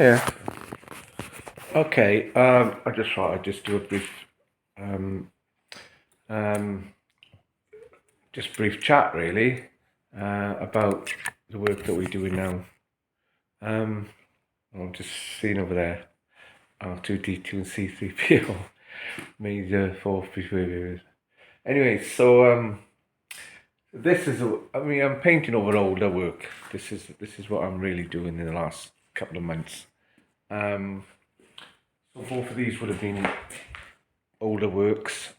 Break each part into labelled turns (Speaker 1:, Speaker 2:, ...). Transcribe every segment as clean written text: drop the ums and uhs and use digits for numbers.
Speaker 1: Yeah. Okay. I just thought I'd just do a um, um, brief chat really about the work that we're doing now. Um, I'm just seeing over there R2D2 and C3PO major fourth behaviors. Anyway, so this is I'm painting over older work. This is what I'm really doing in the last couple of months. So both of these would have been older works.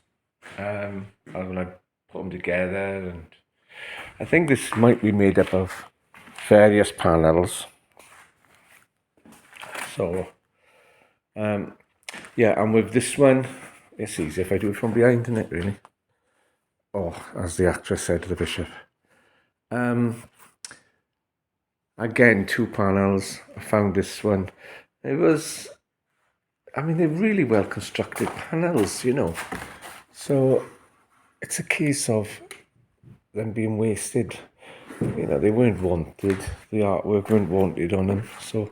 Speaker 1: And when I put them together, and I think this might be made up of various panels. So, yeah, and with this one, it's easy if I do it from behind, isn't it, really? Oh, as the actress said to the bishop. Again, two panels. I found this one. They're really well constructed panels, So, it's a case of them being wasted. They weren't wanted. The artwork weren't wanted on them. So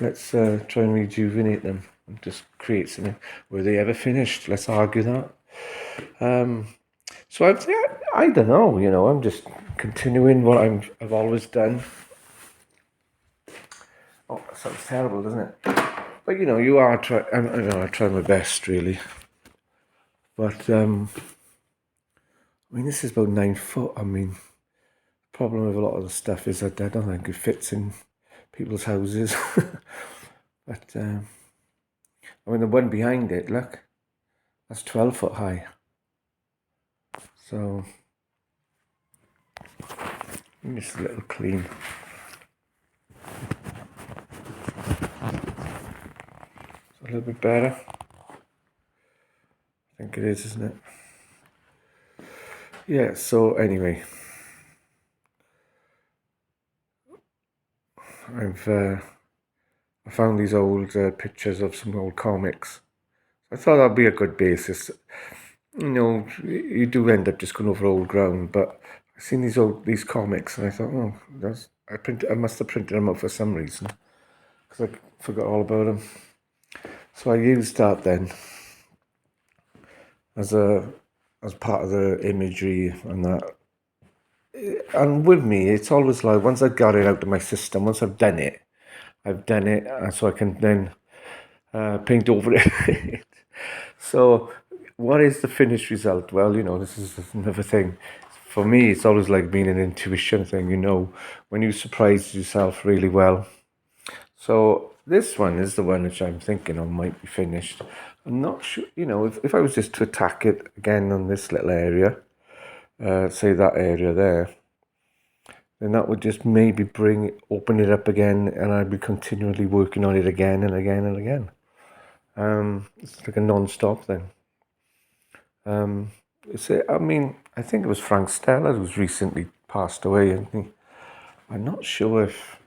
Speaker 1: let's try and rejuvenate them and just create something. Were they ever finished? Let's argue that. So I don't know. I'm just continuing what I've always done. Oh, that sounds terrible, doesn't it? But you are trying. I try my best, really. But this is about 9 foot. Problem with a lot of the stuff is that I don't think it fits in people's houses. But the one behind it, look, that's 12 foot high. So just a little clean. It's a little bit better. I think it is, isn't it? Yeah, so anyway, I found these old pictures of some old comics. I thought that'd be a good basis. You do end up just going over old ground, but I seen these comics and I thought, oh, I must have printed them out for some reason because I forgot all about them. So I used that then as part of the imagery and that. And with me, it's always like once I've got it out of my system, once I've done it, so I can then paint over it. So, what is the finished result? Well, this is another thing. For me, it's always like being an intuition thing, when you surprise yourself really well. So, this one is the one which I'm thinking of might be finished. I'm not sure, if I was just to attack it again on this little area, say that area there, then that would just maybe open it up again, and I'd be continually working on it again and again and again. It's like a non-stop thing. I think it was Frank Stella who's recently passed away, and I'm not sure if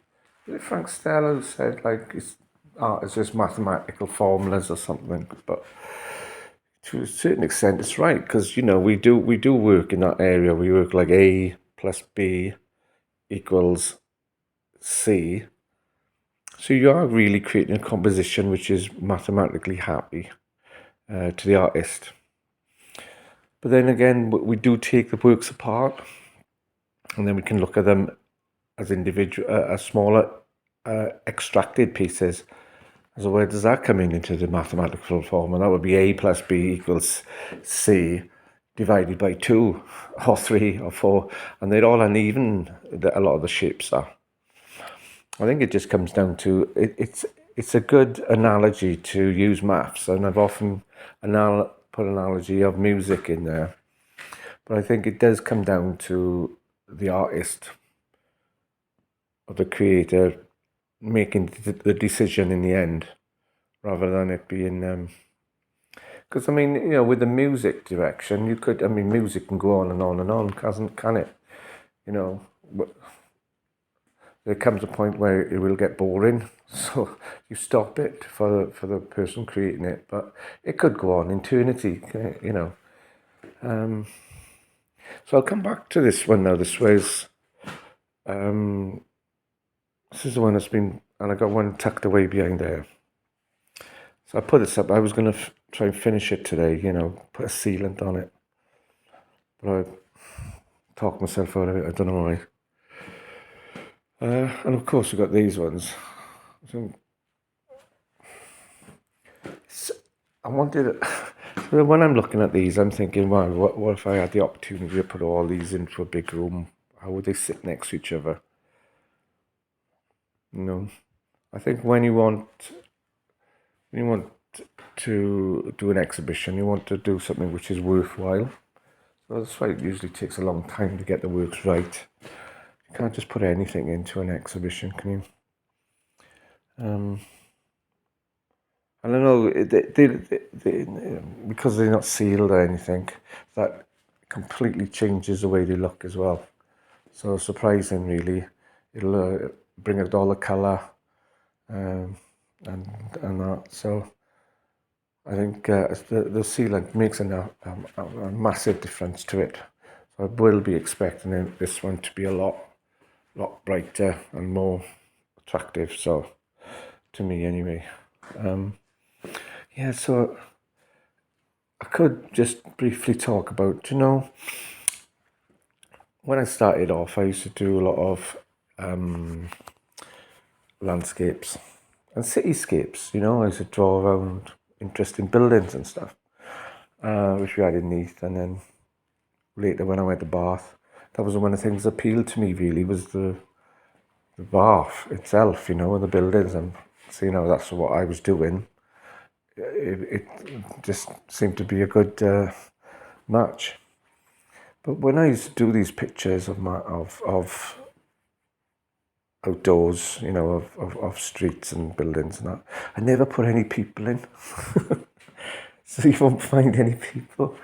Speaker 1: Frank Stella said like it's just mathematical formulas or something, but to a certain extent it's right, because we do work in that area. We work like A plus B equals C. So you are really creating a composition which is mathematically happy to the artist. But then again, we do take the works apart, and then we can look at them as individual, as smaller, extracted pieces. So where does that come into the mathematical form? And that would be A plus B equals C divided by 2 or 3 or 4, and they're all uneven. A lot of the shapes are. I think it just comes down to it's a good analogy to use maths, and I've often put analogy of music in there, but I think it does come down to the artist or the creator making the decision in the end, rather than it being because with the music direction, music can go on and on and on, can it? There comes a point where it will get boring, so you stop it for the person creating it. But it could go on eternity, So I'll come back to this one now. This was This is the one that's been, and I got one tucked away behind there. So I put this up. I was going to try and finish it today, put a sealant on it. But I talked myself out of it. I don't know why. And of course, we've got these ones. So I wanted, when I'm looking at these, I'm thinking, well, what if I had the opportunity to put all these into a big room? How would they sit next to each other? I think when you want to do an exhibition, you want to do something which is worthwhile. So that's why it usually takes a long time to get the works right. You can't just put anything into an exhibition, can you? I don't know, because they're not sealed or anything, that completely changes the way they look as well. So surprising, really. It'll bring out all the colour and that. So I think the sealant makes a massive difference to it. So I will be expecting this one to be a lot brighter and more attractive. So to me, anyway. Yeah. So I could just briefly talk about, when I started off, I used to do a lot of landscapes and cityscapes. I used to draw around interesting buildings and stuff, which we had in Neath. And then later, when I went to Bath, that was one of the things that appealed to me, really, was the Bath itself, and the buildings. And so, that's what I was doing. It just seemed to be a good match. But when I used to do these pictures of outdoors, of streets and buildings and that, I never put any people in. So you won't find any people.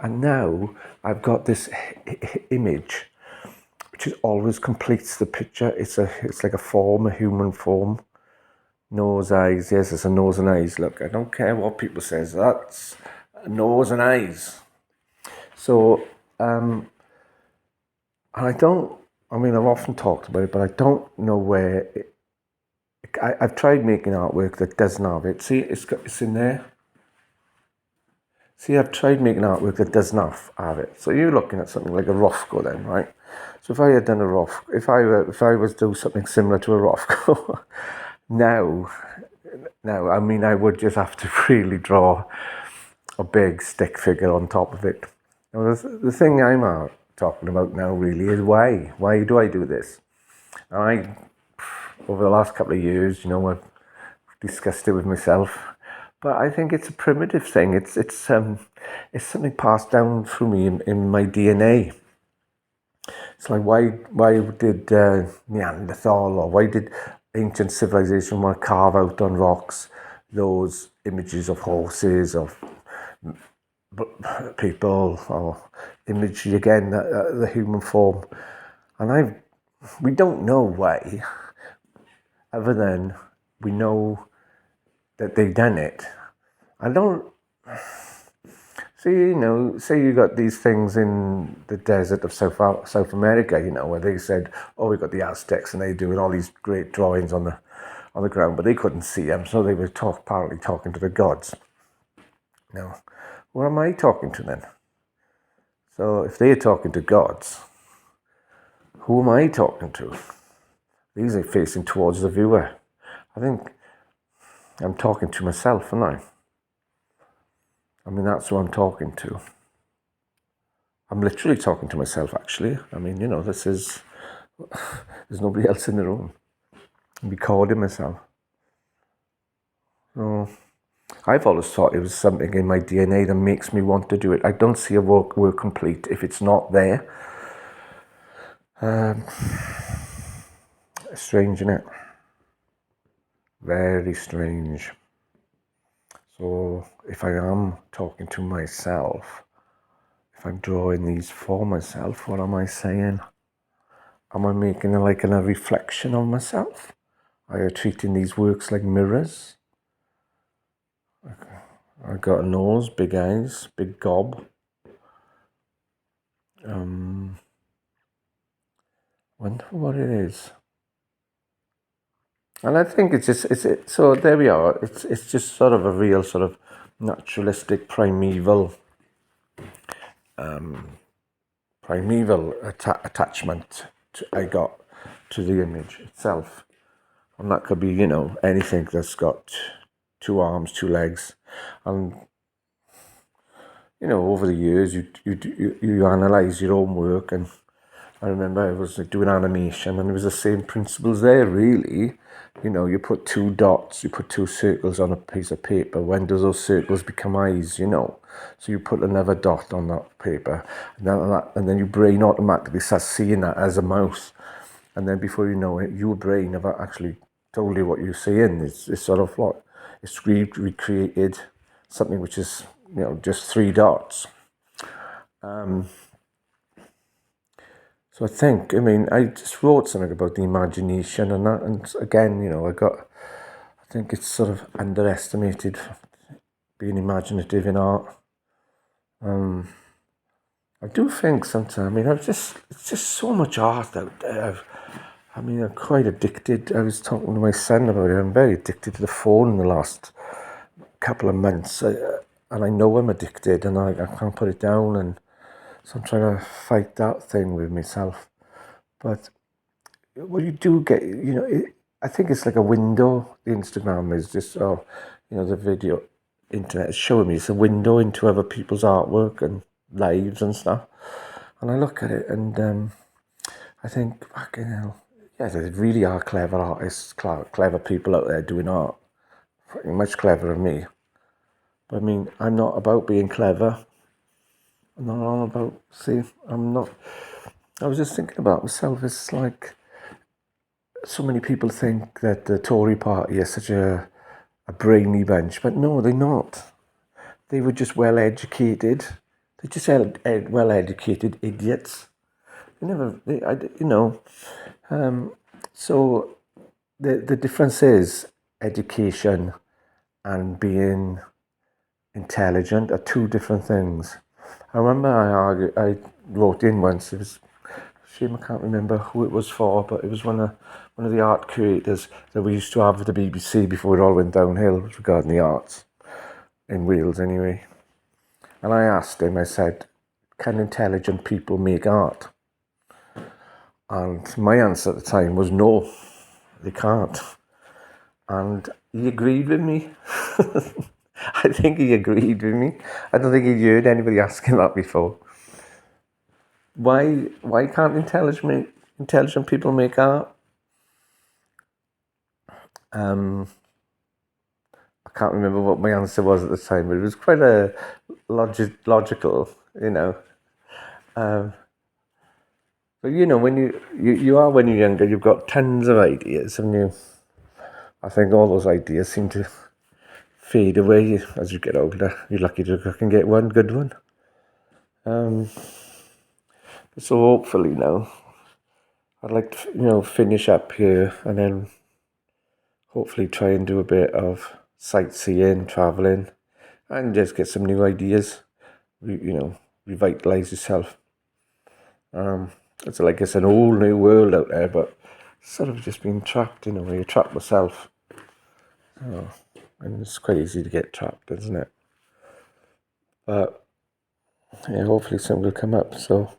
Speaker 1: And now I've got this image which always completes the picture. It's like a form, a human form. Nose, eyes. Yes, it's a nose and eyes. Look, I don't care what people say. That's a nose and eyes. So, and I've often talked about it, but I don't know where. I've tried making artwork that doesn't have it. See, it's in there. See, I've tried making artwork that does not have it. So you're looking at something like a Rothko then, right? So if I had done a Rothko, if I was to do something similar to a Rothko, now, I would just have to really draw a big stick figure on top of it. Now, the thing I'm talking about now really is why. Why do I do this? Over the last couple of years, I've discussed it with myself. But I think it's a primitive thing. It's something passed down through me in my DNA. It's like why did Neanderthal or why did ancient civilization want to carve out on rocks those images of horses, of people, or imagery again, the human form? And we don't know why, other than we know that they've done it. I don't see, say you got these things in the desert of South America, where they said, oh, we got the Aztecs and they're doing all these great drawings on the ground, but they couldn't see them, so they were apparently talking to the gods. Now, what am I talking to then? So if they're talking to gods, who am I talking to? These are facing towards the viewer. I think I'm talking to myself, aren't I? That's who I'm talking to. I'm literally talking to myself, actually. There's nobody else in the room. I'm recording myself. So I've always thought it was something in my DNA that makes me want to do it. I don't see a work complete if it's not there. Strange, isn't it? Very strange. So if I am talking to myself, if I'm drawing these for myself, what am I saying? Am I making a reflection of myself? Are you treating these works like mirrors? I got a nose, big eyes, big gob. Wonder what it is. And I think so there we are. It's just sort of a real sort of naturalistic primeval attachment I got to the image itself. And that could be, anything that's got two arms, two legs. And, over the years, you analyse your own work. And I remember I was doing animation, and it was the same principles there, really. You put two dots, you put two circles on a piece of paper. When do those circles become eyes, So you put another dot on that paper, and then your brain automatically starts seeing that as a mouth. And then before you know it, your brain have actually told you what you're seeing. It's sort of what it's recreated something which is just three dots. So I just wrote something about the imagination and that, and again, I think it's sort of underestimated being imaginative in art. I do think sometimes, it's just so much art out there. I'm quite addicted. I was talking to my son about it. I'm very addicted to the phone in the last couple of months. And I know I'm addicted and I can't put it down. And so I'm trying to fight that thing with myself. But what you do get, I think it's like a window. The Instagram is just, the video internet is showing me it's a window into other people's artwork and lives and stuff. And I look at it and I think, fucking hell, yeah, there really are clever artists, clever people out there doing art. Much cleverer than me. But I'm not about being clever. I'm not all about, I'm not, I was just thinking about myself. It's like, so many people think that the Tory party is such a brainy bunch, but no, they're not. They were just well educated. They're just well educated idiots. They never, so the difference is education and being intelligent are two different things. I remember I wrote in once. It was a shame I can't remember who it was for, but it was one of the art curators that we used to have at the BBC before it all went downhill regarding the arts in Wales, anyway. And I asked him. I said, "Can intelligent people make art?" And my answer at the time was no, they can't. And he agreed with me. I think he agreed with me. I don't think he'd heard anybody ask him that before. Why can't intelligent people make art? I can't remember what my answer was at the time, but it was quite a logical, But when you are when you're younger, you've got tons of ideas, and I think all those ideas seem to fade away as you get older. You're lucky to can get one good one. So hopefully now, I'd like to finish up here and then hopefully try and do a bit of sightseeing, travelling, and just get some new ideas. Revitalize yourself. It's like it's an whole new world out there, but sort of just being trapped in a way. You trap myself. And it's quite easy to get trapped, isn't it? But yeah, hopefully something will come up. So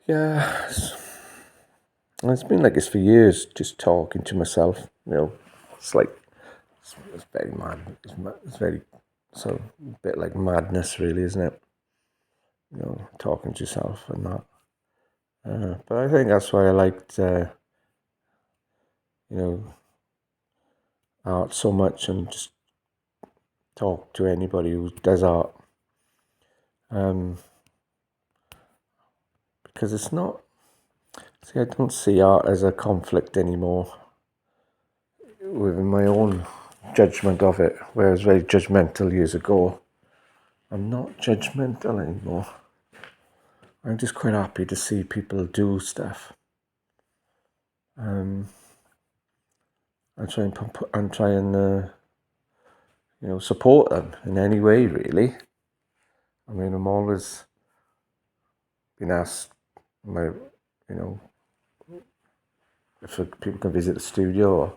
Speaker 1: yeah, it's been like this for years, just talking to myself. It's like it's very mad. It's very so a bit like madness, really, isn't it? Talking to yourself and that. But I think that's why I liked, art so much and just talk to anybody who does art. Because it's not, I don't see art as a conflict anymore within my own judgment of it, where I was very judgmental years ago. I'm not judgmental anymore. I'm just quite happy to see people do stuff. I try and support them in any way, really. I'm always been asked if people can visit the studio or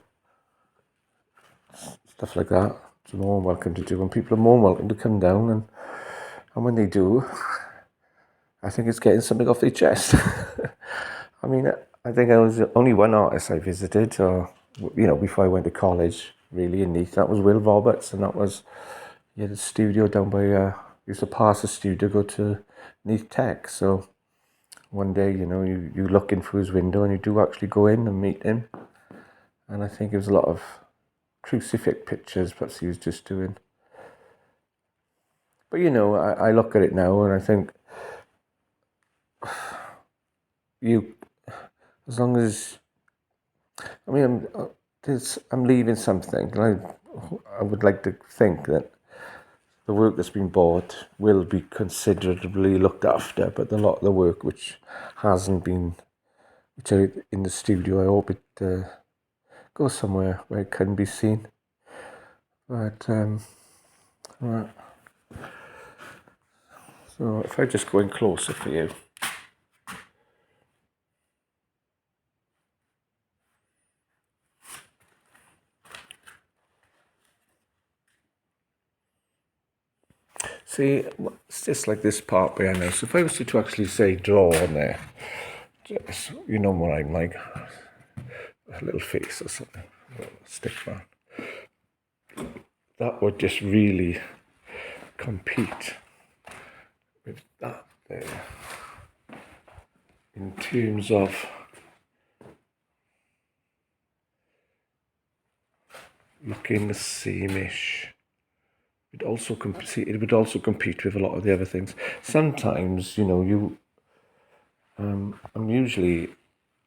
Speaker 1: stuff like that, they're more than welcome to do, and people are more than welcome to come down, and when they do, I think it's getting something off their chest. I mean, I think I was the only one artist I visited, or before I went to college, really in Neath. That was Will Roberts, and that was he had a studio down by. Used to pass the studio, go to Neath Tech. So one day, you look in through his window, and you do actually go in and meet him. And I think it was a lot of crucifix pictures, perhaps he was just doing. But I look at it now, and I think as long as I'm leaving something. I would like to think that the work that's been bought will be considerably looked after, but a lot of the work which hasn't been, which are in the studio, I hope it goes somewhere where it can be seen. But right. So if I just go in closer for you. See, it's just like this part behind there. So if I was to actually say draw on there, just, what I'm like, a little face or something, a little stick man. That would just really compete with that there in terms of looking the same-ish. It would also compete with a lot of the other things. Sometimes, I usually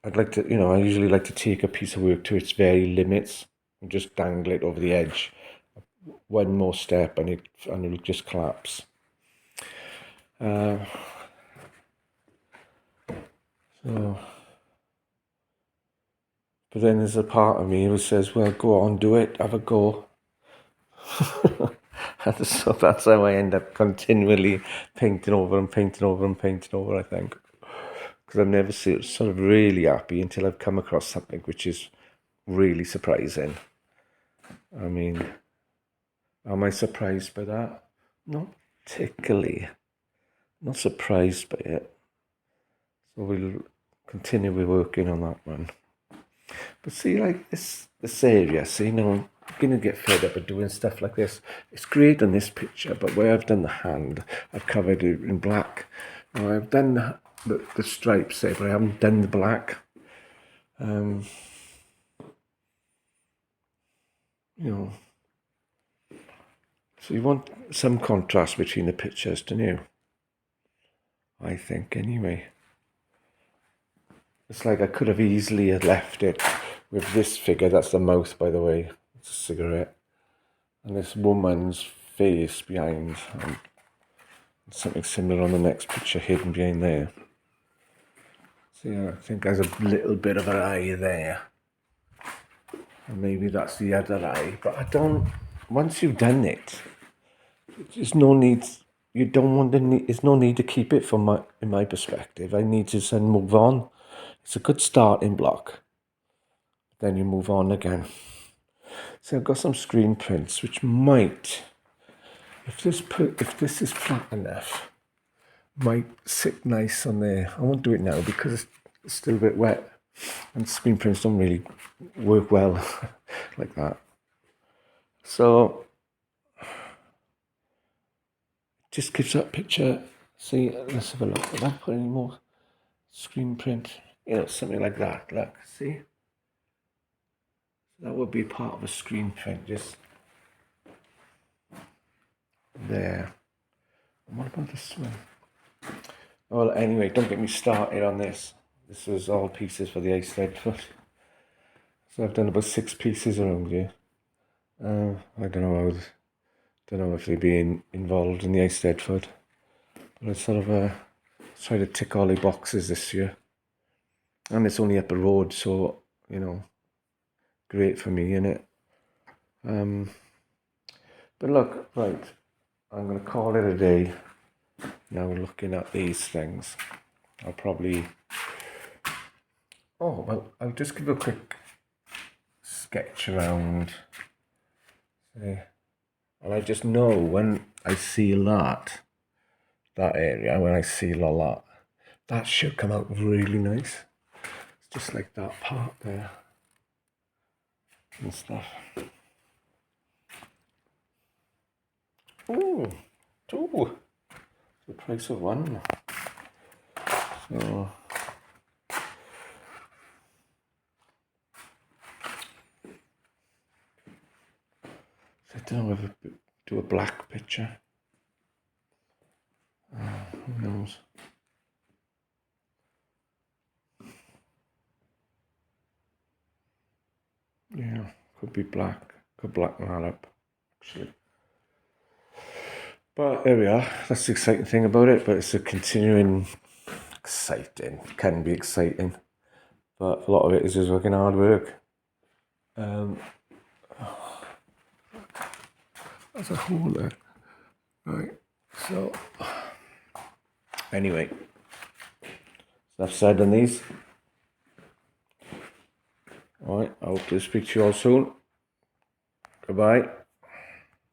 Speaker 1: like to take a piece of work to its very limits and just dangle it over the edge. One more step and it'll just collapse. But then there's a part of me who says, well, go on, do it, have a go. So that's how I end up continually painting over, I think. Because I'm never sort of really happy until I've come across something which is really surprising. I mean, am I surprised by that? Not particularly. Not surprised by it. So we'll continue working on that one. But see, like this area, I'm going to get fed up of doing stuff like this. It's great on this picture, but where I've done the hand, I've covered it in black. Now, I've done the stripes there, but I haven't done the black. So you want some contrast between the pictures, don't you? I think, anyway. It's like I could have easily left it with this figure. That's the mouth, by the way. It's a cigarette. And this woman's face behind. And something similar on the next picture hidden behind there. So yeah, I think there's a little bit of an eye there. And maybe that's the other eye. But once you've done it, there's no need, there's no need to keep it in my perspective. I need to then move on. It's a good starting block. Then you move on again. So I've got some screen prints which might, if this is flat enough, might sit nice on there. I won't do it now because it's still a bit wet, and screen prints don't really work well like that. So just gives that picture. See, let's have a look. Did I put any more screen print? Something like that. Look, see. That would be part of a screen print, just there. And what about this one? Well, anyway, don't get me started on this. This was all pieces for the Eisteddfod. So I've done about 6 pieces around here. I don't know if they've been involved in the Eisteddfod, but I sort of try to tick all the boxes this year. And it's only up the road, so, great for me, innit? But look, right, I'm going to call it a day. Now looking at these things, I'll probably Oh, well, I'll just give a quick sketch around. See, and I just know when I seal that area, when I seal a lot, that should come out really nice. It's just like that part there and stuff. Ooh, two. The price of one. So sit down with do a black picture. Who knows? Yeah, could be black. Could blacken that up, actually. But there we are. That's the exciting thing about it. But it's a continuing exciting. Can be exciting, but a lot of it is just fucking hard work. There's a hole there. Right. So anyway, enough said on these. All right. I hope to speak to you all soon. Goodbye.